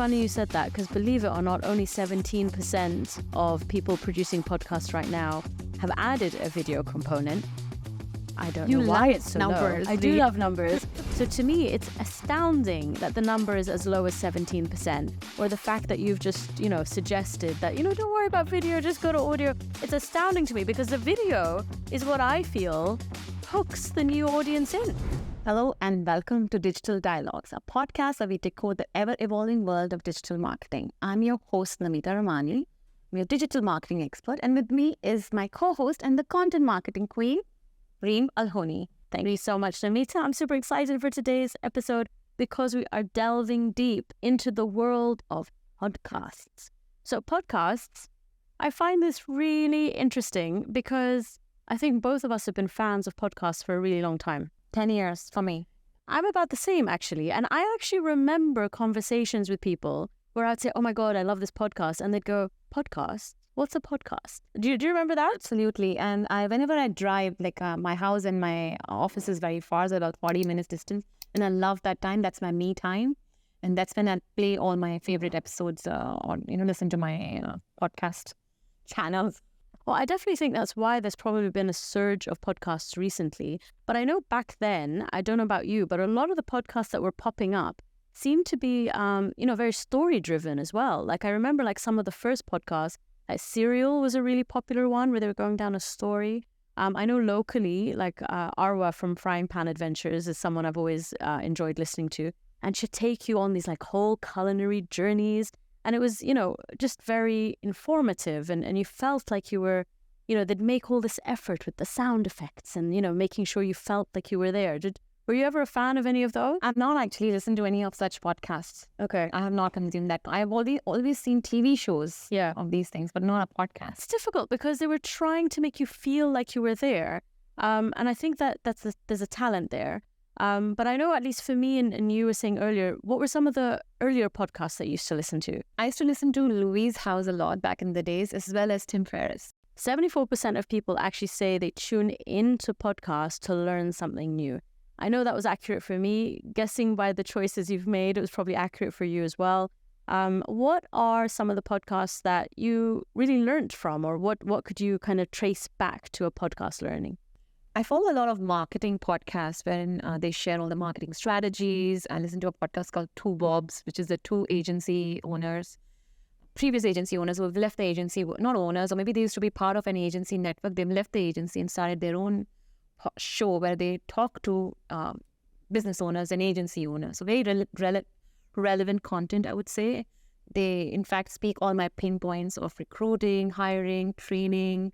funny you said that, because believe it or not, only 17% of people producing podcasts right now have added a video component. I don't know why it's so numbers, low. I do love numbers. So to me, it's astounding that the number is as low as 17%, or the fact that you've just, suggested that, don't worry about video, just go to audio. It's astounding to me, because the video is what I feel hooks the new audience in. Hello and welcome to Digital Dialogues, a podcast where we decode the ever-evolving world of digital marketing. I'm your host, Namita Ramani. I'm your digital marketing expert, and with me is my co-host and the content marketing queen, Reim and Thank you so much, Namita. I'm super excited for today's episode because we are delving deep into the world of podcasts. So podcasts, I find this really interesting because I think both of us have been fans of podcasts for a really long time. 10 years for me. I'm about the same, actually. And I actually remember conversations with people where I'd say, oh my God, I love this podcast. And they'd go, podcast? What's a podcast? Do you remember that? Absolutely. And whenever I drive, my house and my office is very far, so about 40 minutes distance. And I love that time. That's my me time. And that's when I play all my favorite episodes or listen to my podcast channels. Well, I definitely think that's why there's probably been a surge of podcasts recently. But I know back then, I don't know about you, but a lot of the podcasts that were popping up seemed to be, very story-driven as well. Like I remember some of the first podcasts, Serial was a really popular one where they were going down a story. I know locally, Arwa from Frying Pan Adventures is someone I've always enjoyed listening to. And she'd take you on these whole culinary journeys. And it was, just very informative. And you felt like you were, they'd make all this effort with the sound effects and, making sure you felt like you were there. Were you ever a fan of any of those? I've not actually listened to any of such podcasts. Okay. I have not consumed that. I've always seen TV shows of these things, but not a podcast. It's difficult because they were trying to make you feel like you were there. And I think that there's a talent there. But I know, at least for me, and you were saying earlier, what were some of the earlier podcasts that you used to listen to? I used to listen to Louise House a lot back in the days, as well as Tim Ferriss. 74% of people actually say they tune into podcasts to learn something new. I know that was accurate for me. Guessing by the choices you've made, it was probably accurate for you as well. What are some of the podcasts that you really learned from, or what could you kind of trace back to a podcast learning? I follow a lot of marketing podcasts when they share all the marketing strategies. I listen to a podcast called Two Bobs, which is the two agency owners, previous agency owners who have left the agency, not owners, or maybe they used to be part of an agency network. They've left the agency and started their own show where they talk to business owners and agency owners. So very relevant content, I would say. They, in fact, speak all my pain points of recruiting, hiring, training,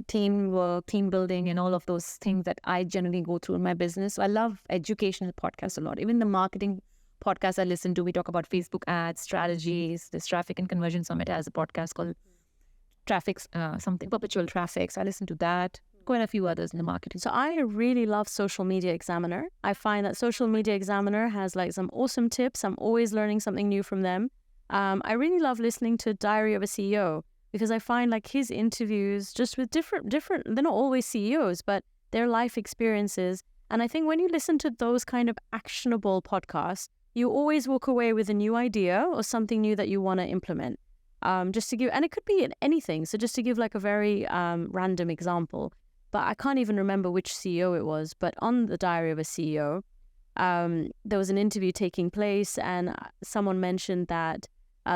teamwork, team building, and all of those things that I generally go through in my business. So I love educational podcasts a lot. Even the marketing podcasts I listen to, we talk about Facebook ads, strategies. This Traffic and Conversion Summit has a podcast called Perpetual Traffic. So I listen to that. Quite a few others in the marketing. So I really love Social Media Examiner. I find that Social Media Examiner has some awesome tips. I'm always learning something new from them. I really love listening to Diary of a CEO because I find his interviews just with different, they're not always CEOs, but their life experiences. And I think when you listen to those kind of actionable podcasts, you always walk away with a new idea or something new that you want to implement. Just to give, and it could be in anything. So just to give a very random example, but I can't even remember which CEO it was, but on the Diary of a CEO, there was an interview taking place and someone mentioned that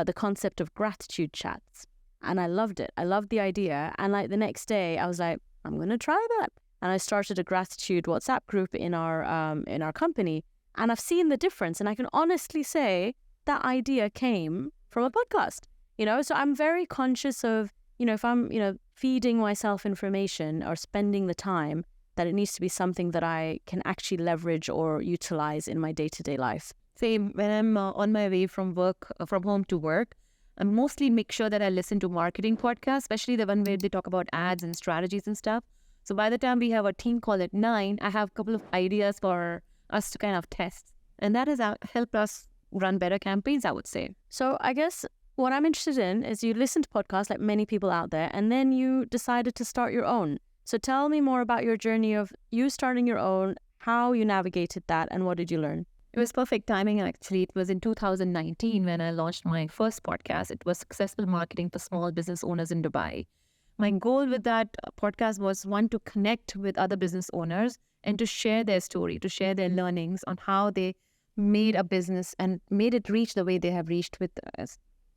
the concept of gratitude chats. And I loved it. I loved the idea. And the next day I was like, I'm going to try that. And I started a gratitude WhatsApp group in our company. And I've seen the difference. And I can honestly say that idea came from a podcast, So I'm very conscious of, if I'm, feeding myself information or spending the time, that it needs to be something that I can actually leverage or utilize in my day-to-day life. Same. When I'm on my way from home to work, I mostly make sure that I listen to marketing podcasts, especially the one where they talk about ads and strategies and stuff. So by the time we have a team call at 9, I have a couple of ideas for us to kind of test. And that has helped us run better campaigns, I would say. So I guess what I'm interested in is you listen to podcasts like many people out there, and then you decided to start your own. So tell me more about your journey of you starting your own, how you navigated that, and what did you learn? It was perfect timing, actually. It was in 2019 when I launched my first podcast. It was Successful Marketing for Small Business Owners in Dubai. My goal with that podcast was, one, to connect with other business owners and to share their story, to share their learnings on how they made a business and made it reach the way they have reached with a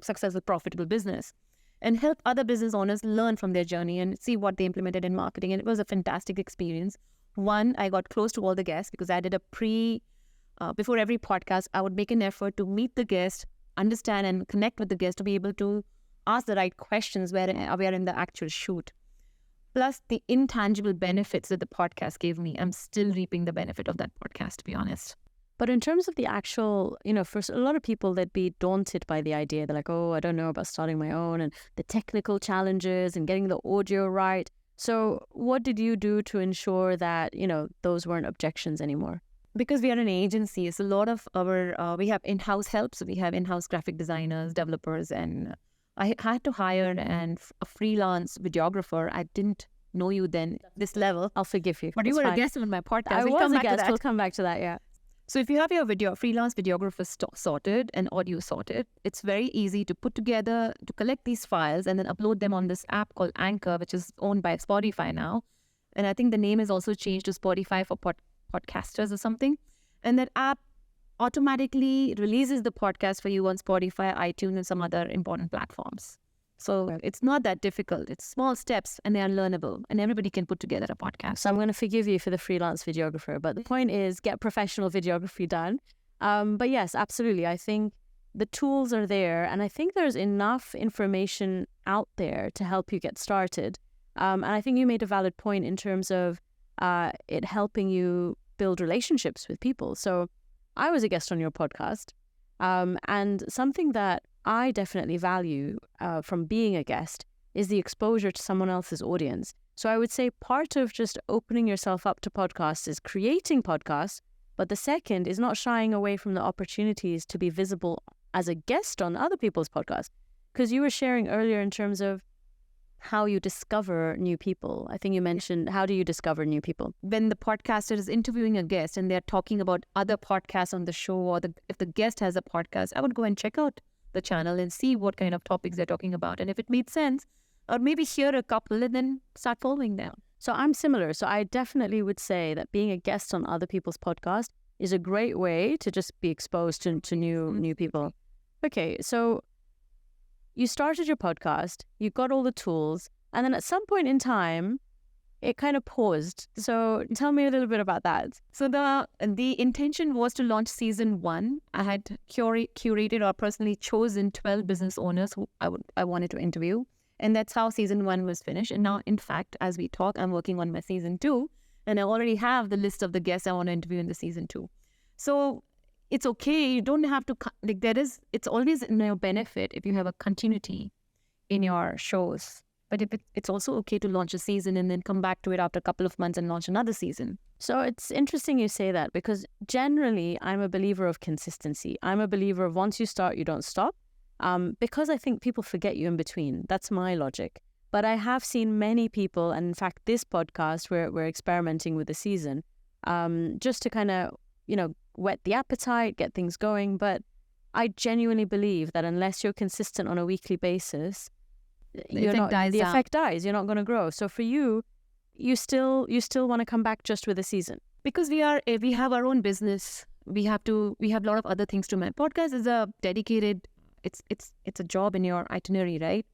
successful, profitable business, and help other business owners learn from their journey and see what they implemented in marketing. And it was a fantastic experience. One, I got close to all the guests because I did a before every podcast, I would make an effort to meet the guest, understand and connect with the guest to be able to ask the right questions where we are in the actual shoot. Plus the intangible benefits that the podcast gave me. I'm still reaping the benefit of that podcast, to be honest. But in terms of the actual, for a lot of people, they'd be daunted by the idea. They're like, oh, I don't know about starting my own and the technical challenges and getting the audio right. So what did you do to ensure that, those weren't objections anymore? Because we are an agency, it's a lot of we have in-house help. So we have in-house graphic designers, developers, and I had to hire a freelance videographer. I didn't know you then, this level. I'll forgive you. But you were a guest on my podcast. I was a guest. We'll come back to that, yeah. So if you have your freelance videographer sorted and audio sorted, it's very easy to put together, to collect these files and then upload them on this app called Anchor, which is owned by Spotify now. And I think the name is also changed to Spotify for podcasters or something. And that app automatically releases the podcast for you on Spotify, iTunes, and some other important platforms. So it's not that difficult. It's small steps and they are learnable and everybody can put together a podcast. So I'm going to forgive you for the freelance videographer, but the point is get professional videography done. But yes, absolutely. I think the tools are there and I think there's enough information out there to help you get started. And I think you made a valid point in terms of it helping you build relationships with people. So I was a guest on your podcast and something that I definitely value from being a guest is the exposure to someone else's audience. So I would say part of just opening yourself up to podcasts is creating podcasts, but the second is not shying away from the opportunities to be visible as a guest on other people's podcasts. Because you were sharing earlier in terms of how you discover new people. I think you mentioned, how do you discover new people? When the podcaster is interviewing a guest and they're talking about other podcasts on the show, or if the guest has a podcast, I would go and check out the channel and see what kind of topics they're talking about. And if it made sense, or maybe hear a couple and then start following them. So I'm similar. So I definitely would say that being a guest on other people's podcast is a great way to just be exposed to new people. Okay, so you started your podcast, you got all the tools, and then at some point in time, it kind of paused. So tell me a little bit about that. So the intention was to launch season 1. I had curated or personally chosen 12 business owners who I wanted to interview. And that's how season 1 was finished. And now, in fact, as we talk, I'm working on my season 2. And I already have the list of the guests I want to interview in the season 2. So it's okay. You don't have to, it's always in your benefit if you have a continuity in your shows. But it's also okay to launch a season and then come back to it after a couple of months and launch another season. So it's interesting you say that, because generally I'm a believer of consistency. I'm a believer of once you start, you don't stop. Because I think people forget you in between. That's my logic. But I have seen many people, and in fact, this podcast, we're experimenting with the season, just to kind of, whet the appetite, get things going. But I genuinely believe that unless you're consistent on a weekly basis, the effect dies. You're not going to grow. So for you, you still want to come back just with a season, because we have our own business. We have a lot of other things to manage. Podcast is a dedicated. It's a job in your itinerary, right?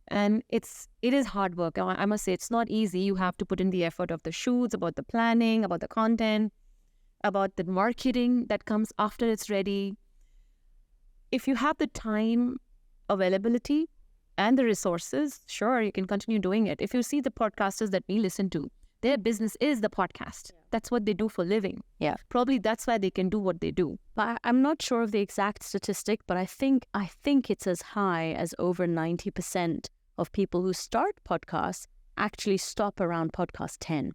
And it is hard work. I must say, it's not easy. You have to put in the effort of the shoots, about the planning, about the content, about the marketing that comes after it's ready. If you have the time availability and the resources, sure, you can continue doing it. If you see the podcasters that we listen to, their business is the podcast. That's what they do for a living. Yeah. Probably that's why they can do what they do. But I'm not sure of the exact statistic, but I think it's as high as over 90% of people who start podcasts actually stop around podcast 10,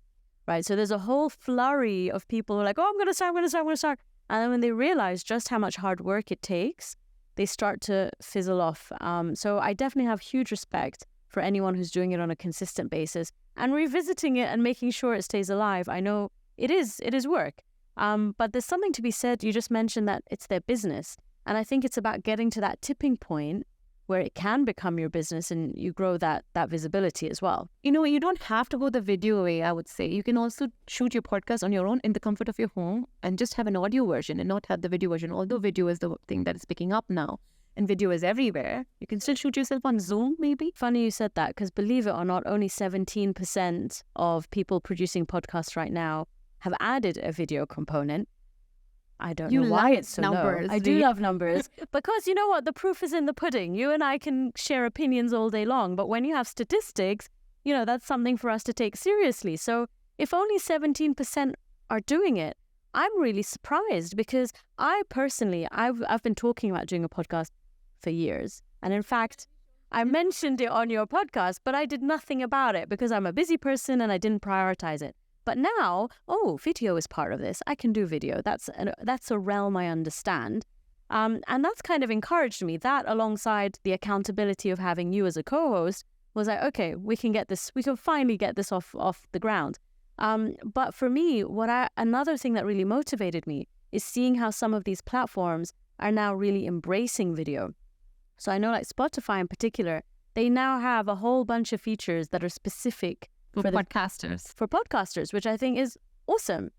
right? So there's a whole flurry of people who are like, oh, I'm going to start. And then when they realize just how much hard work it takes, they start to fizzle off. So I definitely have huge respect for anyone who's doing it on a consistent basis and revisiting it and making sure it stays alive. I know it is work, But there's something to be said. You just mentioned that it's their business. And I think it's about getting to that tipping point where it can become your business and you grow that visibility as well. You don't have to go the video way, I would say. You can also shoot your podcast on your own in the comfort of your home and just have an audio version and not have the video version. Although video is the thing that is picking up now and video is everywhere, you can still shoot yourself on Zoom maybe. Funny you said that, because believe it or not, only 17% of people producing podcasts right now have added a video component. I don't know why it's so numbers, low. I do love numbers because you know what? The proof is in the pudding. You and I can share opinions all day long, but when you have statistics, that's something for us to take seriously. So if only 17% are doing it, I'm really surprised, because I personally, I've been talking about doing a podcast for years. And in fact, I mentioned it on your podcast, but I did nothing about it because I'm a busy person and I didn't prioritize it. But now, video is part of this. I can do video. That's a realm I understand. And that's kind of encouraged me. That, alongside the accountability of having you as a co-host, was like, okay, we can finally get this off the ground. But for me, another thing that really motivated me is seeing how some of these platforms are now really embracing video. So I know, like Spotify in particular, they now have a whole bunch of features that are specific for podcasters, which I think is awesome.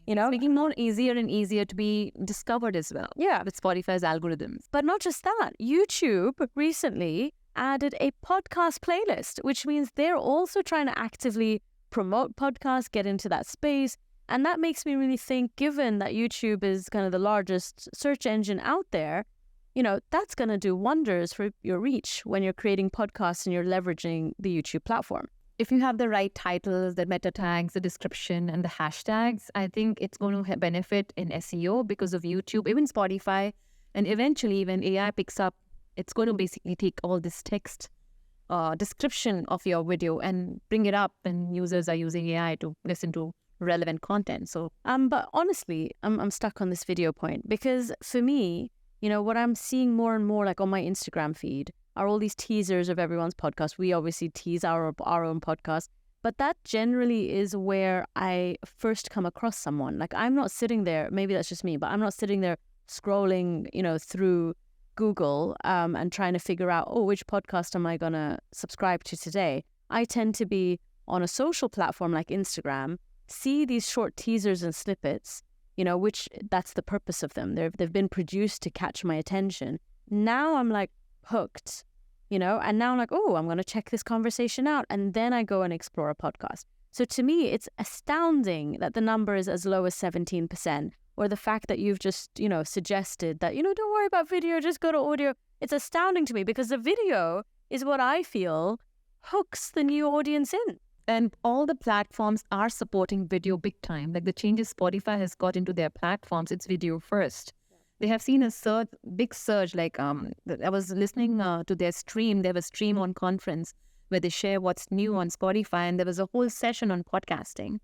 It's making more easier and easier to be discovered as well. Yeah, with Spotify's algorithms. But not just that, YouTube recently added a podcast playlist, which means they're also trying to actively promote podcasts, get into that space. And that makes me really think, given that YouTube is kind of the largest search engine out there, that's going to do wonders for your reach when you're creating podcasts and you're leveraging the YouTube platform. If you have the right titles, the meta tags, the description, and the hashtags, I think it's going to benefit in SEO because of YouTube, even Spotify. And eventually, when AI picks up, it's going to basically take all this text description of your video and bring it up, and users are using AI to listen to relevant content. So, but honestly, I'm stuck on this video point, because for me, what I'm seeing more and more, like on my Instagram feed, are all these teasers of everyone's podcast. We obviously tease our own podcast, but that generally is where I first come across someone. Like, I'm not sitting there, maybe that's just me, but I'm not sitting there scrolling, through Google and trying to figure out, which podcast am I going to subscribe to today? I tend to be on a social platform like Instagram, see these short teasers and snippets, which that's the purpose of them. They've been produced to catch my attention. Now I'm like hooked. And now I'm like, I'm going to check this conversation out. And then I go and explore a podcast. So to me, it's astounding that the number is as low as 17%, or the fact that you've just, suggested that, don't worry about video, just go to audio. It's astounding to me, because the video is what I feel hooks the new audience in. And all the platforms are supporting video big time. Like the changes Spotify has got into their platforms, it's video first. They have seen a big surge. Like I was listening to their stream. They have a stream on conference where they share what's new on Spotify, and there was a whole session on podcasting.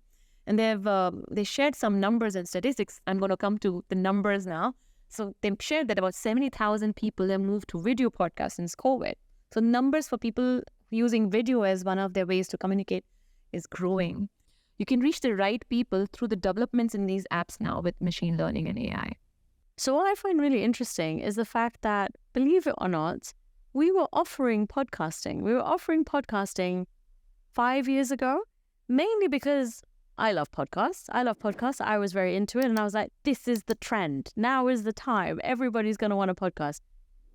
And they shared some numbers and statistics. I'm going to come to the numbers now. So they shared that about 70,000 people have moved to video podcasts since COVID. So numbers for people using video as one of their ways to communicate is growing. You can reach the right people through the developments in these apps now with machine learning and AI. So what I find really interesting is the fact that, believe it or not, we were offering podcasting. We were offering podcasting 5 years ago, mainly because I love podcasts. I was very into it, and I was like, this is the trend. Now is the time. Everybody's going to want a podcast.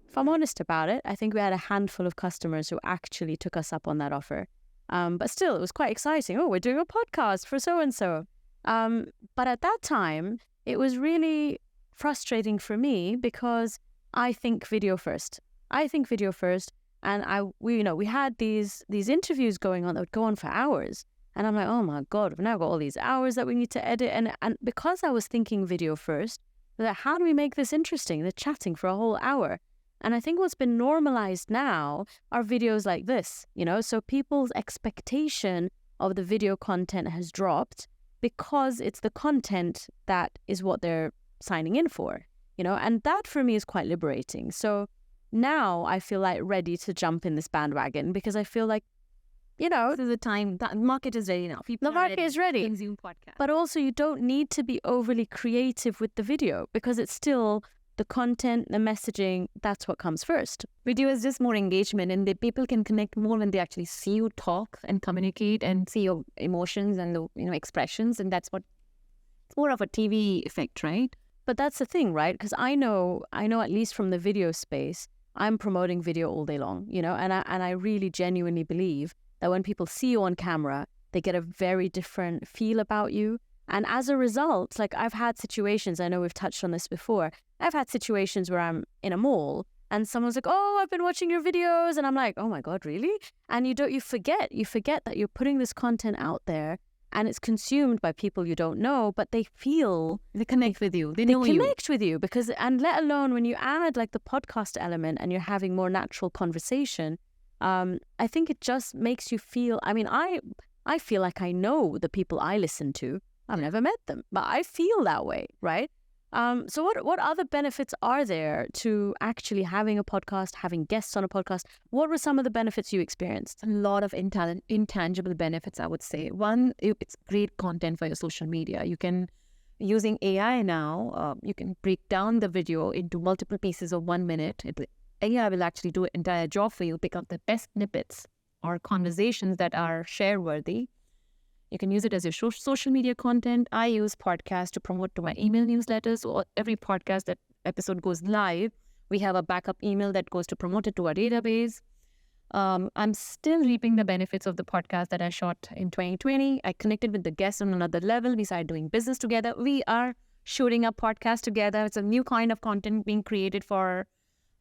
If I'm honest about it, I think we had a handful of customers who actually took us up on that offer. But still, it was quite exciting. We're doing a podcast for so-and-so. But at that time, it was really frustrating for me, because I think video first. And we had these interviews going on that would go on for hours. And I'm like, oh my God, we've now got all these hours that we need to edit. And because I was thinking video first, like, how do we make this interesting? They're chatting for a whole hour. And I think what's been normalized now are videos like this, so people's expectation of the video content has dropped, because it's the content that is what they're signing in for, and that for me is quite liberating. So now I feel like ready to jump in this bandwagon, because I feel like, this is the time that market is ready now. People The market is ready. Consume podcast. But also you don't need to be overly creative with the video because it's still the content, the messaging, that's what comes first. Video is just more engagement, and people can connect more when they actually see you talk and communicate and see your emotions and the expressions, and that's what it's more of a TV effect, right? But that's the thing, right? Because I know at least from the video space, I'm promoting video all day long, and I really genuinely believe that when people see you on camera, they get a very different feel about you. And as a result, like I've had situations, I know we've touched on this before, I've had situations where I'm in a mall and someone's like, oh, I've been watching your videos. And I'm like, oh my God, really? And you forget that you're putting this content out there and it's consumed by people you don't know, but they connect with you. They connect with you because, and let alone when you add like the podcast element and you're having more natural conversation, I think it just makes you feel, I feel like I know the people I listen to. I've never met them, but I feel that way, right? So what other benefits are there to actually having a podcast, having guests on a podcast? What were some of the benefits you experienced? A lot of intangible benefits, I would say. One, it's great content for your social media. You can, using AI now, you can break down the video into multiple pieces of 1 minute. AI will actually do an entire job for you, pick up the best snippets or conversations that are share-worthy. You can use it as your social media content. I use podcasts to promote to my email newsletters. So every podcast that episode goes live, we have a backup email that goes to promote it to our database. I'm still reaping the benefits of the podcast that I shot in 2020. I connected with the guests on another level. We started doing business together. We are shooting a podcast together. It's a new kind of content being created for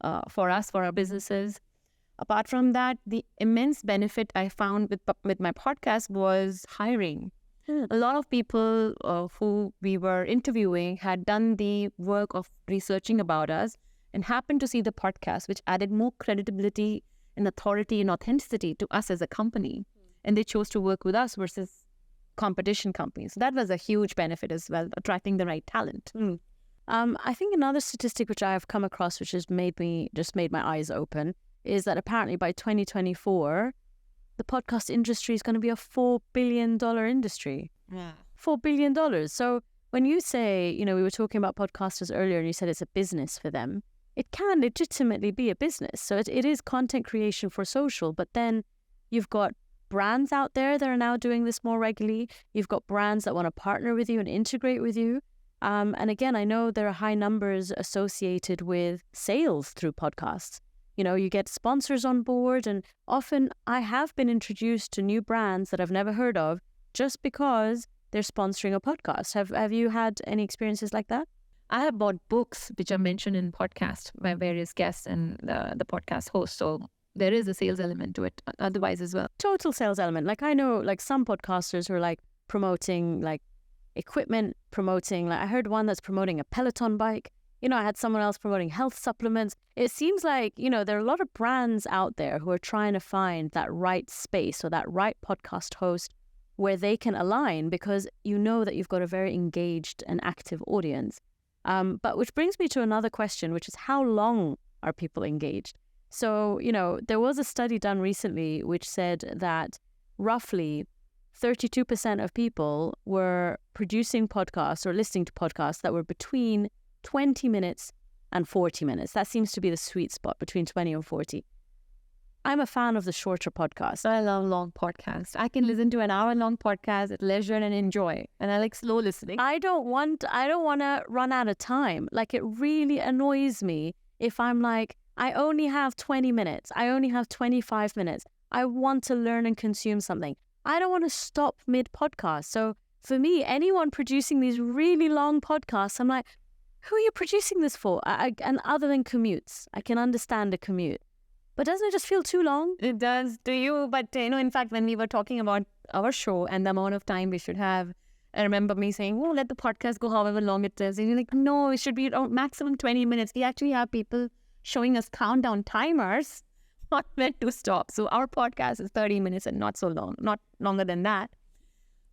us, for our businesses. Apart from that, the immense benefit I found with my podcast was hiring. A lot of people who we were interviewing had done the work of researching about us and happened to see the podcast, which added more credibility and authority and authenticity to us as a company. And they chose to work with us versus competition companies. So that was a huge benefit as well, attracting the right talent. I think another statistic which I have come across, which has made my eyes open, is that apparently by 2024, the podcast industry is going to be a $4 billion industry. Yeah. $4 billion. So when you say, we were talking about podcasters earlier and you said it's a business for them, it can legitimately be a business. So it is content creation for social, but then you've got brands out there that are now doing this more regularly. You've got brands that want to partner with you and integrate with you. And again, I know there are high numbers associated with sales through podcasts. You get sponsors on board, and often I have been introduced to new brands that I've never heard of just because they're sponsoring a podcast. Have you had any experiences like that? I have bought books which are mentioned in podcast by various guests and the podcast host. So there is a sales element to it otherwise as well. Total sales element. Like I know like some podcasters who are like promoting like equipment, I heard one that's promoting a Peloton bike. I had someone else promoting health supplements. It seems like, there are a lot of brands out there who are trying to find that right space or that right podcast host where they can align because that you've got a very engaged and active audience. But which brings me to another question, which is how long are people engaged? So, there was a study done recently which said that roughly 32% of people were producing podcasts or listening to podcasts that were between 20 minutes and 40 minutes. That seems to be the sweet spot, between 20 and 40. I'm a fan of the shorter podcasts. I love long podcasts. I can listen to an hour-long podcast at leisure and enjoy. And I like slow listening. I don't want to run out of time. Like, it really annoys me if I'm like, I only have 20 minutes. I only have 25 minutes. I want to learn and consume something. I don't want to stop mid-podcast. So for me, anyone producing these really long podcasts, I'm like, who are you producing this for? And other than commutes, I can understand a commute. But doesn't it just feel too long? It does to you. But, in fact, when we were talking about our show and the amount of time we should have, I remember me saying, let the podcast go however long it is. And you're like, no, it should be maximum 20 minutes. We actually have people showing us countdown timers, not when to stop. So our podcast is 30 minutes and not so long, not longer than that.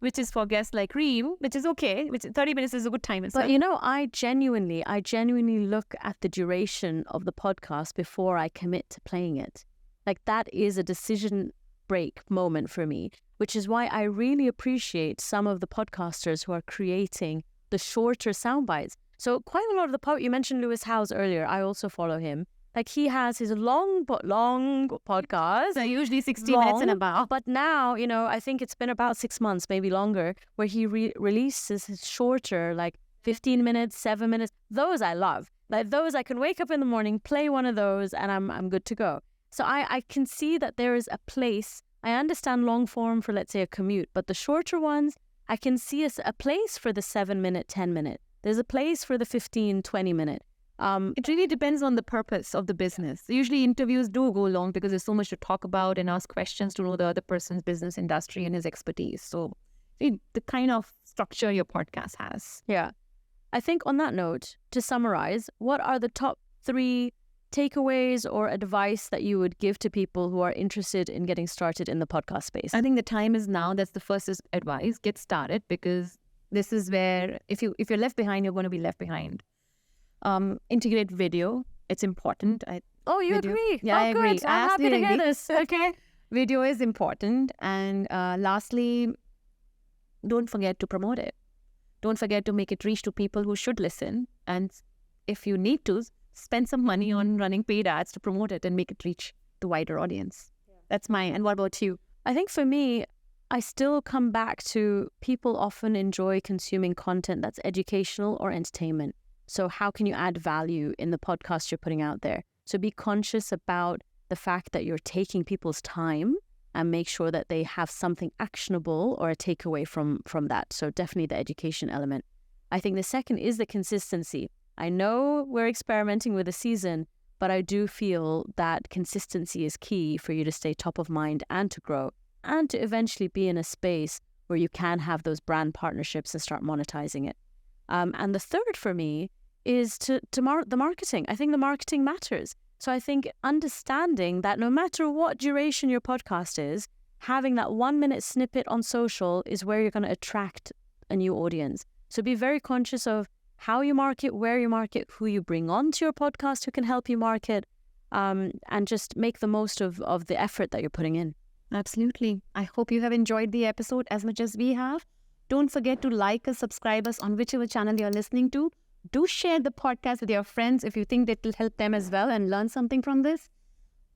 Which is for guests like Reem, which is okay. 30 minutes is a good time. But I genuinely look at the duration of the podcast before I commit to playing it. Like that is a decision break moment for me, which is why I really appreciate some of the podcasters who are creating the shorter sound bites. So quite a lot of you mentioned Lewis Howes earlier. I also follow him. Like he has his long podcast. So usually 60 minutes and above. But now, I think it's been about 6 months, maybe longer, where he releases his shorter, like 15 minutes, 7 minutes. Those I love. Like those I can wake up in the morning, play one of those, and I'm good to go. So I can see that there is a place. I understand long form for, let's say, a commute, but the shorter ones, I can see a place for the 7 minute, 10 minute. There's a place for the 15, 20 minute. It really depends on the purpose of the business. Usually interviews do go long because there's so much to talk about and ask questions to know the other person's business, industry, and his expertise. So the kind of structure your podcast has. Yeah. I think on that note, to summarize, what are the top 3 takeaways or advice that you would give to people who are interested in getting started in the podcast space? I think the time is now. That's the first advice. Get started, because this is where if you're left behind, you're going to be left behind. Integrate video. It's important. You agree? Yeah, I agree. Good. I'm happy to hear this. Okay. Video is important. And lastly, don't forget to promote it. Don't forget to make it reach to people who should listen. And if you need to, spend some money on running paid ads to promote it and make it reach the wider audience. Yeah. That's mine. And what about you? I think for me, I still come back to people often enjoy consuming content that's educational or entertainment. So how can you add value in the podcast you're putting out there? So be conscious about the fact that you're taking people's time and make sure that they have something actionable or a takeaway from that. So definitely the education element. I think the second is the consistency. I know we're experimenting with a season, but I do feel that consistency is key for you to stay top of mind and to grow and to eventually be in a space where you can have those brand partnerships and start monetizing it. And the third for me is the marketing. I think the marketing matters. So I think understanding that no matter what duration your podcast is, having that 1 minute snippet on social is where you're going to attract a new audience. So be very conscious of how you market, where you market, who you bring onto your podcast who can help you market, and just make the most of the effort that you're putting in. Absolutely. I hope you have enjoyed the episode as much as we have. Don't forget to like us, subscribe us on whichever channel you're listening to. Do share the podcast with your friends if you think that will help them as well and learn something from this.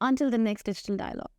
Until the next Digital Dialogue.